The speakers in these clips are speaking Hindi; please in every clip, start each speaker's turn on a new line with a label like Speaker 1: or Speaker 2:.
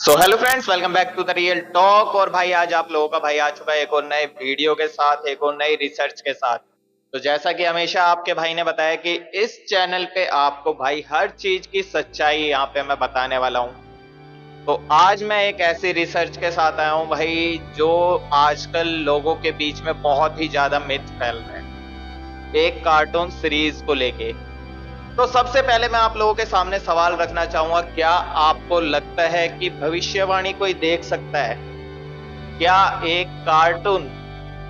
Speaker 1: तो hello friends, welcome back to the real talk. और भाई आज आप लोगों का भाई आ चुका है एक और नए वीडियो के साथ, एक और नई रिसर्च के साथ। तो जैसा कि हमेशा आपके भाई ने बताया कि इस चैनल पे आपको भाई हर चीज की सच्चाई यहाँ पे मैं बताने वाला हूँ। तो आज मैं एक ऐसी रिसर्च के साथ आया हूँ भाई, जो आजकल लोगों के बीच में बहुत ही ज्यादा मिथ फैल रहा है एक कार्टून सीरीज को लेके। तो सबसे पहले मैं आप लोगों के सामने सवाल रखना चाहूंगा, क्या आपको लगता है कि भविष्यवाणी कोई देख सकता है? क्या एक कार्टून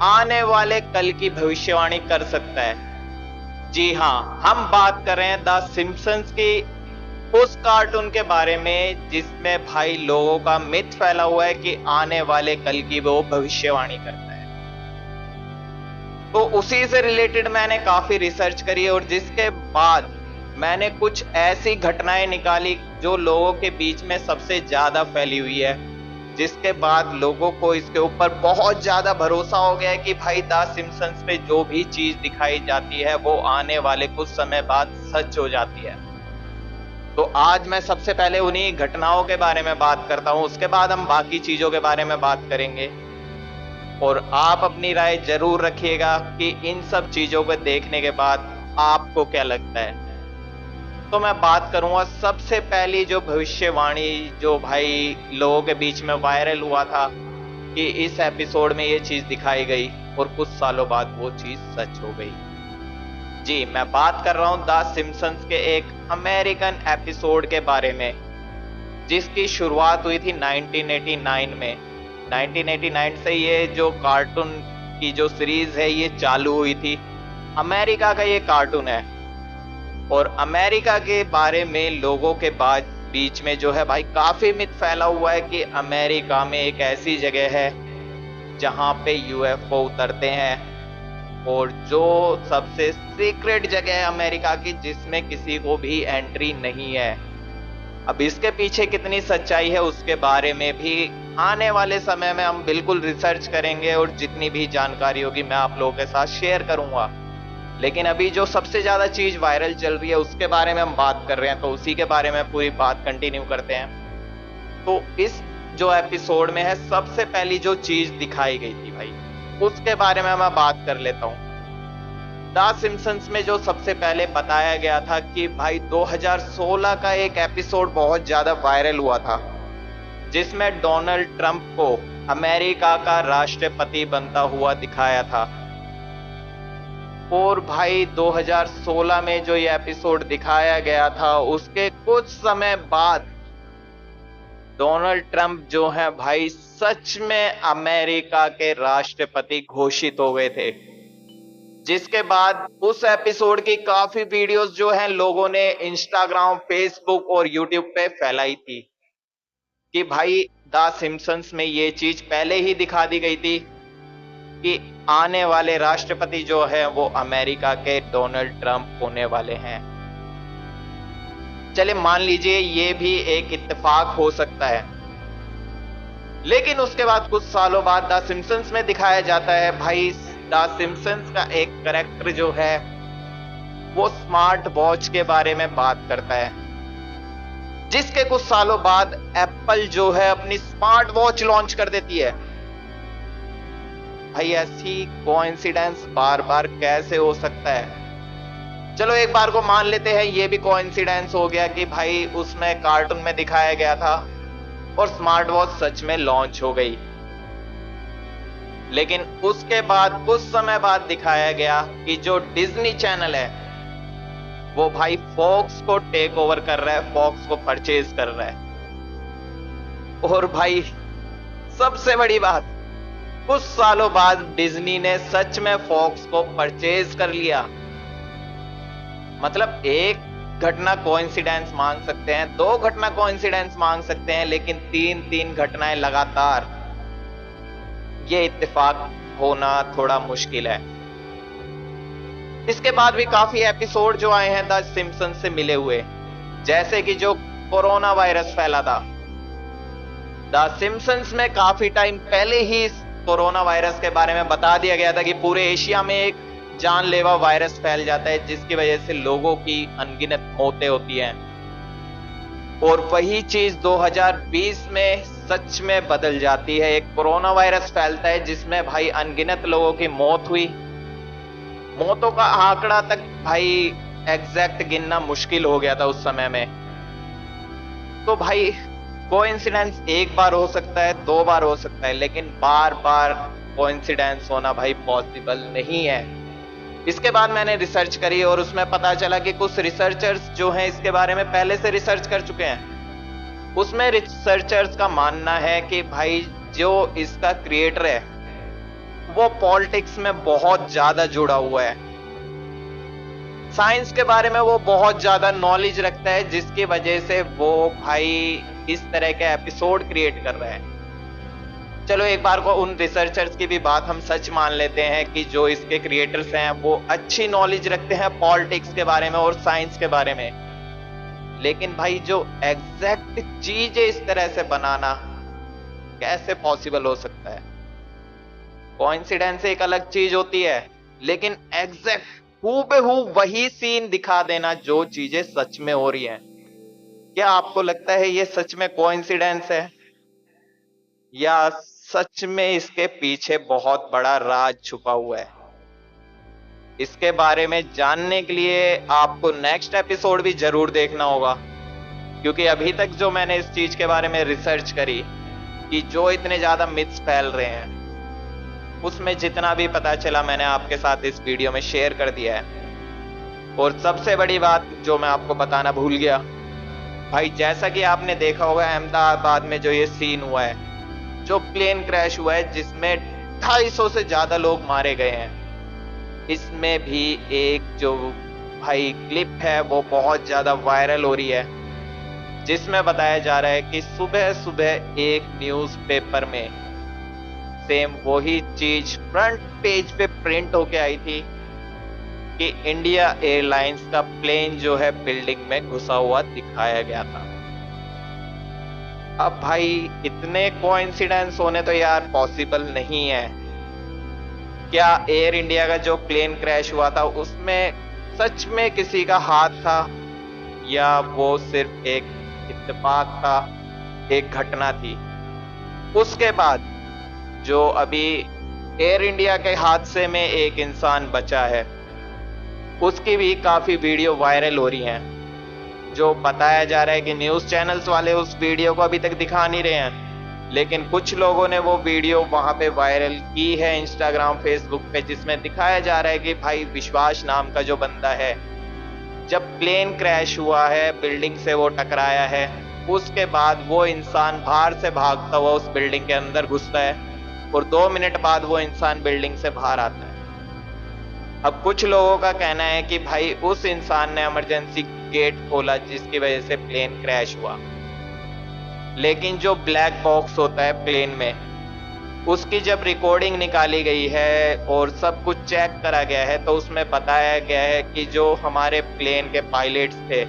Speaker 1: आने वाले कल की भविष्यवाणी कर सकता है? जी हाँ, हम बात कर रहे हैं द सिम्पसन्स की, उस कार्टून के बारे में जिसमें भाई लोगों का मिथ फैला हुआ है कि आने वाले कल की वो भविष्यवाणी करता है। तो उसी से रिलेटेड मैंने काफी रिसर्च करी और जिसके बाद मैंने कुछ ऐसी घटनाएं निकाली जो लोगों के बीच में सबसे ज्यादा फैली हुई है, जिसके बाद लोगों को इसके ऊपर बहुत ज्यादा भरोसा हो गया है कि भाई द सिम्पसन्स पे जो भी चीज दिखाई जाती है वो आने वाले कुछ समय बाद सच हो जाती है। तो आज मैं सबसे पहले उन्हीं घटनाओं के बारे में बात करता हूं, उसके बाद हम बाकी चीजों के बारे में बात करेंगे। और आप अपनी राय जरूर रखिएगा कि इन सब चीजों को देखने के बाद आपको क्या लगता है। तो मैं बात करूंगा सबसे पहली जो भविष्यवाणी जो भाई लोगों के बीच में वायरल हुआ था कि इस एपिसोड में ये चीज दिखाई गई और कुछ सालों बाद वो चीज सच हो गई। जी, मैं बात कर रहा हूं द सिम्पसन्स के एक अमेरिकन एपिसोड के बारे में, जिसकी शुरुआत हुई थी 1989 में। 1989 से ये जो कार्टून की जो सीरीज है ये चालू हुई थी। अमेरिका का ये कार्टून है और अमेरिका के बारे में लोगों के बीच में जो है भाई काफी मिथ फैला हुआ है कि अमेरिका में एक ऐसी जगह है जहां पे यूएफओ उतरते हैं और जो सबसे सीक्रेट जगह है अमेरिका की, जिसमें किसी को भी एंट्री नहीं है। अब इसके पीछे कितनी सच्चाई है उसके बारे में भी आने वाले समय में हम बिल्कुल रिसर्च करेंगे और जितनी भी जानकारी होगी मैं आप लोगों के साथ शेयर करूंगा। लेकिन अभी जो सबसे ज्यादा चीज वायरल चल रही है उसके बारे में हम बात कर रहे हैं, तो उसी के बारे में पूरी बात कंटिन्यू करते हैं। तो इस जो एपिसोड में है सबसे पहली जो चीज दिखाई गई थी भाई, उसके बारे में मैं बात कर लेता हूं। द सिम्पसन्स में जो सबसे पहले बताया गया था कि भाई 2016 का एक एपिसोड बहुत ज्यादा वायरल हुआ था, जिसमें डोनाल्ड ट्रंप को अमेरिका का राष्ट्रपति बनता हुआ दिखाया था। और भाई 2016 में जो ये एपिसोड दिखाया गया था उसके कुछ समय बाद डोनाल्ड ट्रंप जो है भाई सच में अमेरिका के राष्ट्रपति घोषित हो गए थे। जिसके बाद उस एपिसोड की काफी वीडियोस जो हैं लोगों ने इंस्टाग्राम, फेसबुक और यूट्यूब पे फैलाई थी कि भाई द सिम्पसन्स में ये चीज पहले ही दिखा दी गई थी कि आने वाले राष्ट्रपति जो है वो अमेरिका के डोनाल्ड ट्रंप होने वाले हैं। चलिए मान लीजिए ये भी एक इत्तेफाक हो सकता है, लेकिन उसके बाद कुछ सालों बाद द सिम्पसन्स में दिखाया जाता है भाई द सिम्पसन्स का एक कैरेक्टर जो है वो स्मार्ट वॉच के बारे में बात करता है, जिसके कुछ सालों बाद एप्पल जो है अपनी स्मार्ट वॉच लॉन्च कर देती है। भाई ऐसी कोइंसिडेंस बार बार कैसे हो सकता है? चलो एक बार को मान लेते हैं ये भी कोइंसिडेंस हो गया कि भाई उसमें कार्टून में दिखाया गया था और स्मार्ट वॉच सच में लॉन्च हो गई। लेकिन उसके बाद कुछ समय बाद दिखाया गया कि जो डिज्नी चैनल है वो भाई फॉक्स को टेक ओवर कर रहा है, फॉक्स को परचेज कर रहा है। और भाई सबसे बड़ी बात, कुछ सालों बाद डिज्नी ने सच में फॉक्स को परचेज कर लिया। मतलब एक घटना कोइंसिडेंस मान सकते हैं, दो घटना कोइंसिडेंस मान सकते हैं, लेकिन तीन घटनाएं लगातार, ये इत्तेफाक होना थोड़ा मुश्किल है। इसके बाद भी काफी एपिसोड जो आए हैं द सिम्पसन्स से मिले हुए, जैसे कि जो कोरोना वायरस फैला था द सिम्पसन्स में काफी टाइम पहले ही कोरोना वायरस के बारे में बता दिया गया था कि पूरे एशिया में एक जानलेवा वायरस फैल जाता है जिसकी वजह से लोगों की अनगिनत मौतें होती हैं। और वही चीज 2020 में सच में बदल जाती है। एक कोरोना वायरस फैलता है जिसमें भाई अनगिनत लोगों की मौत हुई। मौतों का आंकड़ा तक भाई एग्जैक्ट गिनना मुश्किल हो गया था उस समय में। तो भाई कोइंसिडेंस एक बार हो सकता है, दो बार हो सकता है, लेकिन बार बार कोइंसिडेंस होना भाई पॉसिबल नहीं है। इसके बाद मैंने रिसर्च करी और उसमें पता चला कि कुछ रिसर्चर्स जो हैं इसके बारे में पहले से रिसर्च कर चुके हैं। उसमें रिसर्चर्स का मानना है कि भाई जो इसका क्रिएटर है वो पॉलिटिक्स में बहुत ज्यादा जुड़ा हुआ है, साइंस के बारे में वो बहुत ज्यादा नॉलेज रखता है, जिसकी वजह से वो भाई इस तरह के एपिसोड क्रिएट कर रहा है। चलो एक बार को उन रिसर्चर्स की भी बात हम सच मान लेते हैं कि जो इसके क्रिएटर्स हैं वो अच्छी नॉलेज रखते हैं पॉलिटिक्स के बारे में और साइंस के बारे में। लेकिन भाई जो एग्जैक्ट चीज है इस तरह से बनाना कैसे पॉसिबल हो सकता है? कोइंसिडेंस एक अलग चीज होती है, लेकिन एग्जैक्ट हूबहू वही सीन दिखा देना जो चीजें सच में हो रही हैं। क्या आपको लगता है ये सच में कोइंसिडेंस है या सच में इसके पीछे बहुत बड़ा राज छुपा हुआ है? इसके बारे में जानने के लिए आपको नेक्स्ट एपिसोड भी जरूर देखना होगा, क्योंकि अभी तक जो मैंने इस चीज के बारे में रिसर्च करी कि जो इतने ज्यादा मिथ्स फैल रहे हैं, उसमें जितना भी पता चला मैंने आपके साथ इस वीडियो में शेयर कर दिया है। और सबसे बड़ी बात जो मैं आपको बताना भूल गया भाई, जैसा कि आपने देखा होगा अहमदाबाद में जो ये सीन हुआ है, जो प्लेन क्रैश हुआ है जिसमें 250 से ज्यादा लोग मारे गए हैं, इसमें भी एक जो भाई क्लिप है वो बहुत ज्यादा वायरल हो रही है, जिसमें बताया जा रहा है कि सुबह सुबह एक न्यूज़पेपर में सेम वही चीज फ्रंट पेज पे प्रिंट होके आई थी कि इंडिया एयरलाइंस का प्लेन जो है बिल्डिंग में घुसा हुआ दिखाया गया था। अब भाई इतने कोइंसिडेंस होने तो यार पॉसिबल नहीं है। क्या एयर इंडिया का जो प्लेन क्रैश हुआ था उसमें सच में किसी का हाथ था या वो सिर्फ एक इत्तेफाक था, एक घटना थी? उसके बाद जो अभी एयर इंडिया के हादसे में एक इंसान बचा है, उसकी भी काफी वीडियो वायरल हो रही हैं। जो बताया जा रहा है कि न्यूज चैनल्स वाले उस वीडियो को अभी तक दिखा नहीं रहे हैं, लेकिन कुछ लोगों ने वो वीडियो वहां पे वायरल की है इंस्टाग्राम फेसबुक पे, जिसमें दिखाया जा रहा है कि भाई विश्वास नाम का जो बंदा है, जब प्लेन क्रैश हुआ है, बिल्डिंग से वो टकराया है, उसके बाद वो इंसान बाहर से भागता हुआ उस बिल्डिंग के अंदर घुसता है और 2 मिनट बाद वो इंसान बिल्डिंग से बाहर आता है। अब कुछ लोगों का कहना है कि भाई उस इंसान ने इमरजेंसी गेट खोला जिसकी वजह से प्लेन क्रैश हुआ, लेकिन जो ब्लैक बॉक्स होता है प्लेन में, उसकी जब रिकॉर्डिंग निकाली गई है और सब कुछ चेक करा गया है तो उसमें बताया गया है कि जो हमारे प्लेन के पायलट्स थे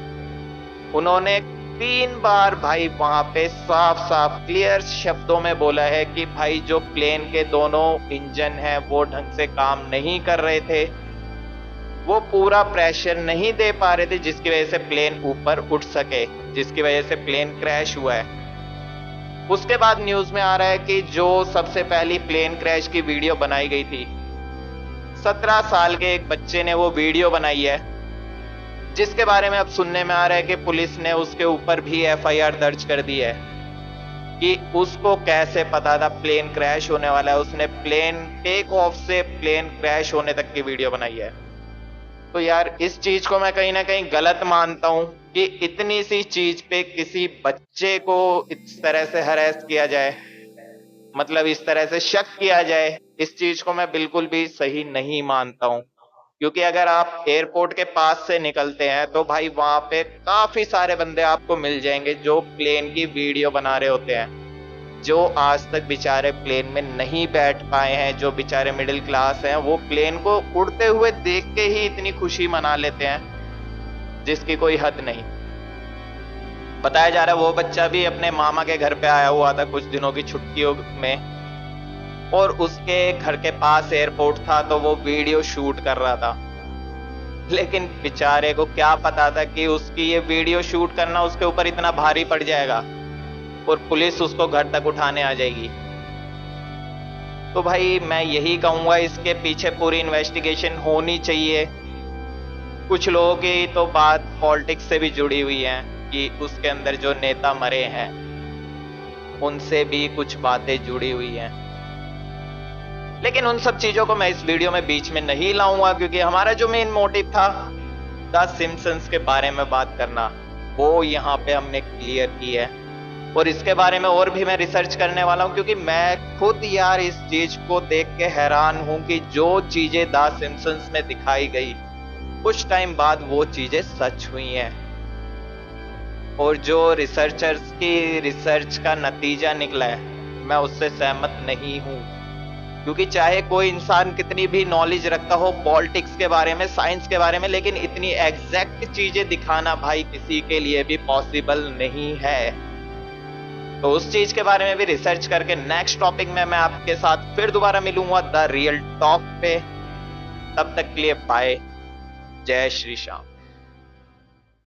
Speaker 1: उन्होंने 3 बार भाई वहां पे साफ साफ क्लियर शब्दों में बोला है कि भाई जो प्लेन के दोनों इंजन हैं वो ढंग से काम नहीं कर रहे थे, वो पूरा प्रेशर नहीं दे पा रहे थे, जिसकी वजह से प्लेन ऊपर उठ सके, जिसकी वजह से प्लेन क्रैश हुआ है। उसके बाद न्यूज में आ रहा है कि जो सबसे पहली प्लेन क्रैश की वीडियो बनाई गई थी, 17 साल के एक बच्चे ने वो वीडियो बनाई है, जिसके बारे में अब सुनने में आ रहा है कि पुलिस ने उसके ऊपर भी एफआईआर दर्ज कर दी है कि उसको कैसे पता था प्लेन क्रैश होने वाला है। उसने प्लेन टेक ऑफ से प्लेन क्रैश होने तक की वीडियो बनाई है। तो यार इस चीज को मैं कहीं ना कहीं गलत मानता हूं कि इतनी सी चीज पे किसी बच्चे को इस तरह से हरेस किया जाए, मतलब इस तरह से शक किया जाए, इस चीज को मैं बिल्कुल भी सही नहीं मानता हूं। क्योंकि अगर आप एयरपोर्ट के पास से निकलते हैं तो भाई वहां पे काफी सारे बंदे आपको मिल जाएंगे जो प्लेन की वीडियो बना रहे होते हैं, जो आज तक बेचारे प्लेन में नहीं बैठ पाए हैं, जो बेचारे मिडिल क्लास हैं, वो प्लेन को उड़ते हुए देख के ही इतनी खुशी मना लेते हैं जिसकी कोई हद नहीं। बताया जा रहा है वो बच्चा भी अपने मामा के घर पे आया हुआ था कुछ दिनों की छुट्टियों में, और उसके घर के पास एयरपोर्ट था तो वो वीडियो शूट कर रहा था। लेकिन बेचारे को क्या पता था कि उसकी ये वीडियो शूट करना उसके ऊपर इतना भारी पड़ जाएगा और पुलिस उसको घर तक उठाने आ जाएगी। तो भाई मैं यही कहूंगा, इसके पीछे पूरी इन्वेस्टिगेशन होनी चाहिए। कुछ लोगों की तो बात पॉलिटिक्स से भी जुड़ी हुई है कि उसके अंदर जो नेता मरे हैं उनसे भी कुछ बातें जुड़ी हुई हैं, लेकिन उन सब चीजों को मैं इस वीडियो में बीच में नहीं लाऊंगा, क्योंकि हमारा जो मेन मोटिव था द सिम्पसंस के बारे में बात करना, वो यहाँ पे हमने क्लियर की है। और इसके बारे में और भी मैं रिसर्च करने वाला हूँ, क्योंकि मैं खुद यार इस चीज को देख के हैरान हूं कि जो चीजें द सिम्पसंस में दिखाई गई कुछ टाइम बाद वो चीजें सच हुई हैं। और जो रिसर्चर्स की रिसर्च का नतीजा निकला है मैं उससे सहमत नहीं हूं, क्योंकि चाहे कोई इंसान कितनी भी नॉलेज रखता हो पॉलिटिक्स के बारे में, साइंस के बारे में, लेकिन इतनी एग्जैक्ट चीजें दिखाना भाई किसी के लिए भी पॉसिबल नहीं है। तो उस चीज के बारे में भी रिसर्च करके नेक्स्ट टॉपिक में मैं आपके साथ फिर दोबारा मिलूंगा द रियल टॉक पे। तब तक के लिए बाय, जय श्री श्याम।